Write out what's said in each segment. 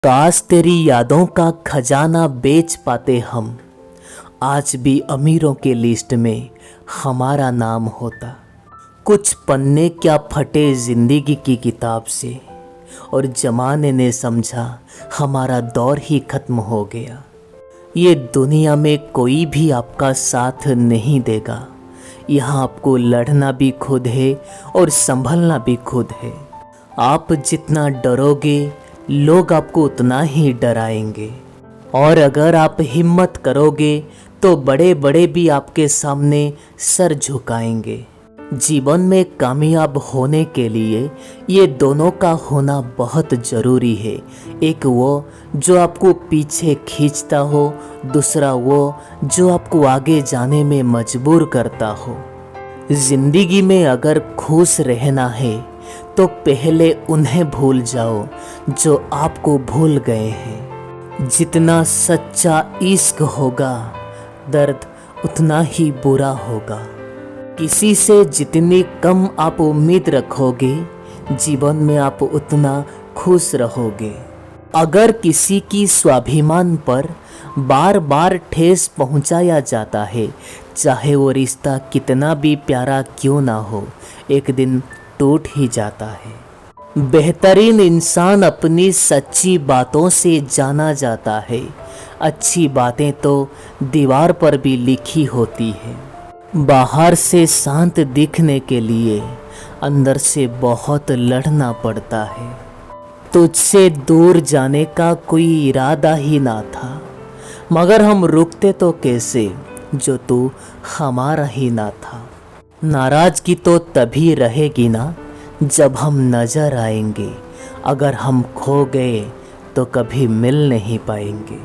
काश तेरी यादों का खजाना बेच पाते हम, आज भी अमीरों के लिस्ट में हमारा नाम होता। कुछ पन्ने क्या फटे जिंदगी की किताब से, और जमाने ने समझा हमारा दौर ही खत्म हो गया। ये दुनिया में कोई भी आपका साथ नहीं देगा। यहाँ आपको लड़ना भी खुद है और संभलना भी खुद है। आप जितना डरोगे लोग आपको उतना ही डराएंगे, और अगर आप हिम्मत करोगे तो बड़े बड़े भी आपके सामने सर झुकाएंगे। जीवन में कामयाब होने के लिए ये दोनों का होना बहुत ज़रूरी है। एक वो जो आपको पीछे खींचता हो, दूसरा वो जो आपको आगे जाने में मजबूर करता हो। जिंदगी में अगर खुश रहना है तो पहले उन्हें भूल जाओ जो आपको भूल गए हैं। जितना सच्चा इश्क होगा, दर्द उतना ही बुरा होगा। किसी से जितनी कम आप उम्मीद रखोगे, जीवन में आप उतना खुश रहोगे। अगर किसी की स्वाभिमान पर बार बार ठेस पहुंचाया जाता है, चाहे वो रिश्ता कितना भी प्यारा क्यों ना हो, एक दिन टूट ही जाता है। बेहतरीन इंसान अपनी सच्ची बातों से जाना जाता है। अच्छी बातें तो दीवार पर भी लिखी होती है। बाहर से शांत दिखने के लिए अंदर से बहुत लड़ना पड़ता है। तुझसे दूर जाने का कोई इरादा ही ना था, मगर हम रुकते तो कैसे जो तू हमारा ही ना था। नाराज़गी तो तभी रहेगी ना जब हम नजर आएंगे। अगर हम खो गए तो कभी मिल नहीं पाएंगे।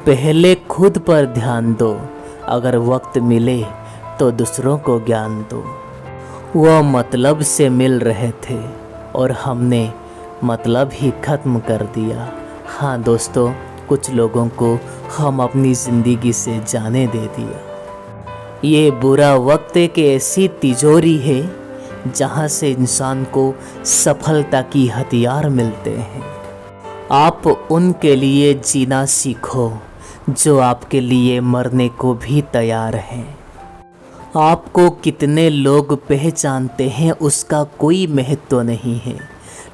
पहले खुद पर ध्यान दो, अगर वक्त मिले तो दूसरों को ज्ञान दो। वो मतलब से मिल रहे थे और हमने मतलब ही खत्म कर दिया। हाँ दोस्तों, कुछ लोगों को हम अपनी ज़िंदगी से जाने दे दिया। ये बुरा वक्त एक ऐसी तिजोरी है जहाँ से इंसान को सफलता की हथियार मिलते हैं। आप उनके लिए जीना सीखो जो आपके लिए मरने को भी तैयार हैं। आपको कितने लोग पहचानते हैं उसका कोई महत्व नहीं है,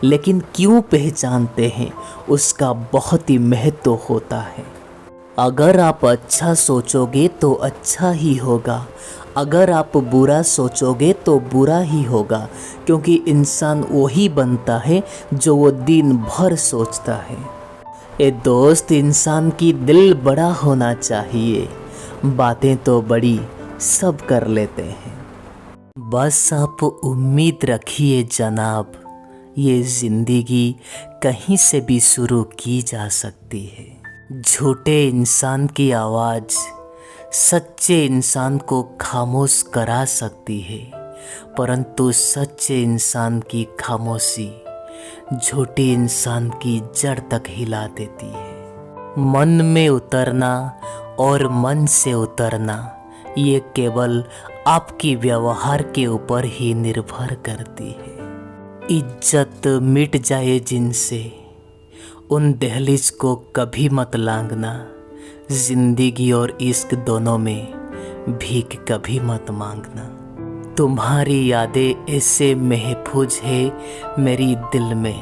लेकिन क्यों पहचानते हैं उसका बहुत ही महत्व होता है। अगर आप अच्छा सोचोगे तो अच्छा ही होगा, अगर आप बुरा सोचोगे तो बुरा ही होगा, क्योंकि इंसान वही बनता है जो वो दिन भर सोचता है। ए दोस्त, इंसान की दिल बड़ा होना चाहिए, बातें तो बड़ी सब कर लेते हैं। बस आप उम्मीद रखिए जनाब, ये ज़िंदगी कहीं से भी शुरू की जा सकती है। झूठे इंसान की आवाज़ सच्चे इंसान को खामोश करा सकती है, परंतु सच्चे इंसान की खामोशी झूठे इंसान की जड़ तक हिला देती है। मन में उतरना और मन से उतरना ये केवल आपकी व्यवहार के ऊपर ही निर्भर करती है। इज्जत मिट जाए जिनसे, उन दहलीज को कभी मत लांघना। जिंदगी और इश्क दोनों में भीख कभी मत मांगना। तुम्हारी यादें ऐसे महफूज है मेरी दिल में,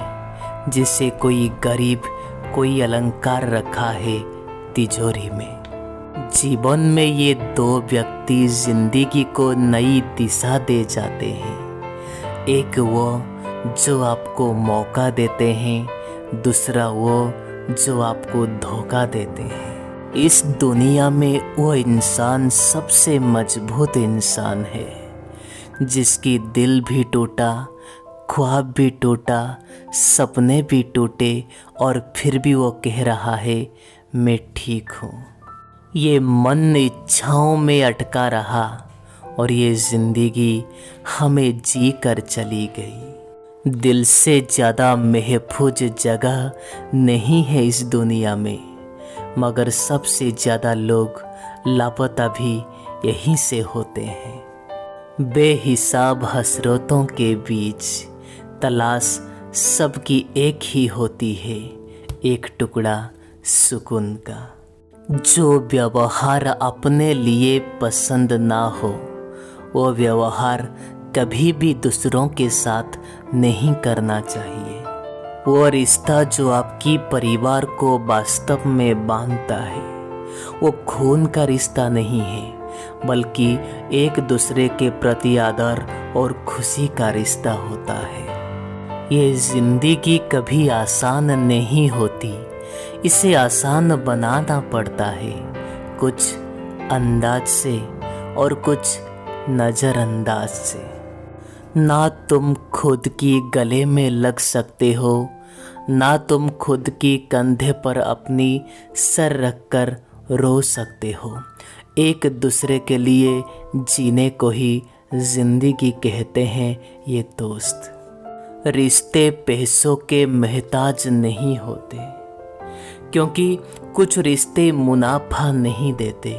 जिसे कोई गरीब कोई अलंकार रखा है तिजोरी में। जीवन में ये दो व्यक्ति जिंदगी को नई दिशा दे जाते हैं। एक वो जो आपको मौका देते हैं, दूसरा वो जो आपको धोखा देते हैं। इस दुनिया में वो इंसान सबसे मजबूत इंसान है जिसकी दिल भी टूटा, ख्वाब भी टूटा, सपने भी टूटे, और फिर भी वो कह रहा है मैं ठीक हूँ। ये मन इच्छाओं में अटका रहा और ये ज़िंदगी हमें जी कर चली गई। दिल से ज़्यादा महफूज जगह नहीं है इस दुनिया में, मगर सबसे ज़्यादा लोग लापता भी यहीं से होते हैं। बेहिसाब हसरतों के बीच तलाश सबकी एक ही होती है, एक टुकड़ा सुकून का। जो व्यवहार अपने लिए पसंद ना हो वो व्यवहार कभी भी दूसरों के साथ नहीं करना चाहिए। वो रिश्ता जो आपकी परिवार को वास्तव में बांधता है वो खून का रिश्ता नहीं है, बल्कि एक दूसरे के प्रति आदर और खुशी का रिश्ता होता है। ये जिंदगी कभी आसान नहीं होती, इसे आसान बनाना पड़ता है, कुछ अंदाज से और कुछ नज़रअंदाज से। ना तुम खुद की गले में लग सकते हो, ना तुम खुद की कंधे पर अपनी सर रखकर रो सकते हो। एक दूसरे के लिए जीने को ही जिंदगी कहते हैं ये दोस्त। रिश्ते पैसों के मोहताज नहीं होते, क्योंकि कुछ रिश्ते मुनाफा नहीं देते,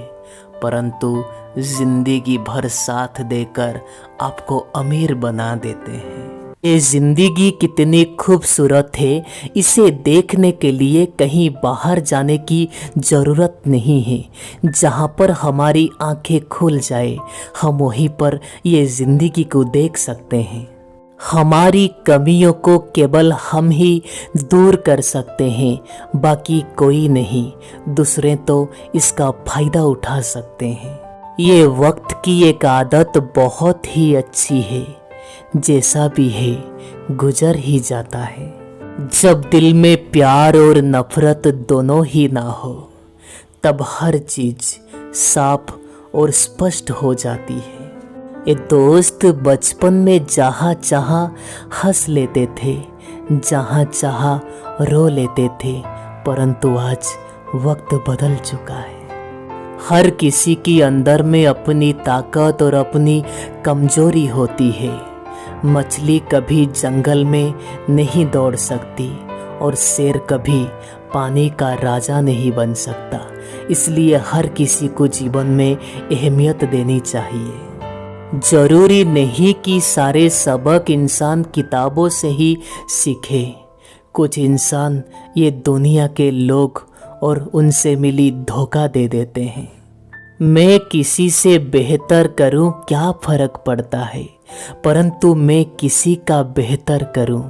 परंतु जिंदगी भर साथ देकर आपको अमीर बना देते हैं। ये जिंदगी कितनी खूबसूरत है, इसे देखने के लिए कहीं बाहर जाने की ज़रूरत नहीं है। जहाँ पर हमारी आंखें खुल जाए हम वहीं पर ये ज़िंदगी को देख सकते हैं। हमारी कमियों को केवल हम ही दूर कर सकते हैं, बाकी कोई नहीं। दूसरे तो इसका फ़ायदा उठा सकते हैं। ये वक्त की एक आदत बहुत ही अच्छी है, जैसा भी है गुजर ही जाता है। जब दिल में प्यार और नफरत दोनों ही ना हो तब हर चीज़ साफ और स्पष्ट हो जाती है। ये दोस्त बचपन में जहाँ चाहा हंस लेते थे, जहाँ चाहा रो लेते थे, परंतु आज वक्त बदल चुका है। हर किसी के अंदर में अपनी ताकत और अपनी कमजोरी होती है। मछली कभी जंगल में नहीं दौड़ सकती और शेर कभी पानी का राजा नहीं बन सकता। इसलिए हर किसी को जीवन में अहमियत देनी चाहिए। जरूरी नहीं कि सारे सबक इंसान किताबों से ही सीखे। कुछ इंसान ये दुनिया के लोग और उनसे मिली धोखा दे देते हैं। मैं किसी से बेहतर करूं क्या फ़र्क पड़ता है, परंतु मैं किसी का बेहतर करूं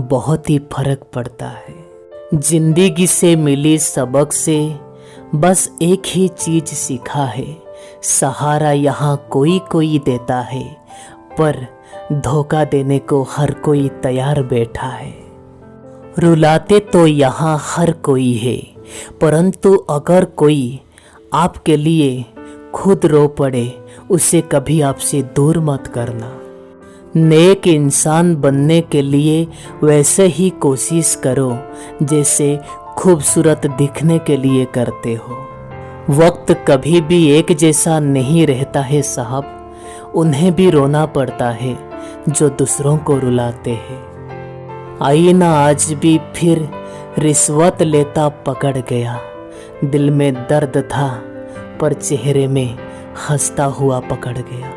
बहुत ही फ़र्क पड़ता है। जिंदगी से मिली सबक से बस एक ही चीज़ सीखा है, सहारा यहाँ कोई कोई देता है, पर धोखा देने को हर कोई तैयार बैठा है। रुलाते तो यहाँ हर कोई है, परंतु अगर कोई आपके लिए खुद रो पड़े उसे कभी आपसे दूर मत करना। नेक इंसान बनने के लिए वैसे ही कोशिश करो जैसे खूबसूरत दिखने के लिए करते हो। वक्त कभी भी एक जैसा नहीं रहता है साहब, उन्हें भी रोना पड़ता है जो दूसरों को रुलाते हैं। आईना आज भी फिर रिश्वत लेता पकड़ गया, दिल में दर्द था पर चेहरे में हंसता हुआ पकड़ गया।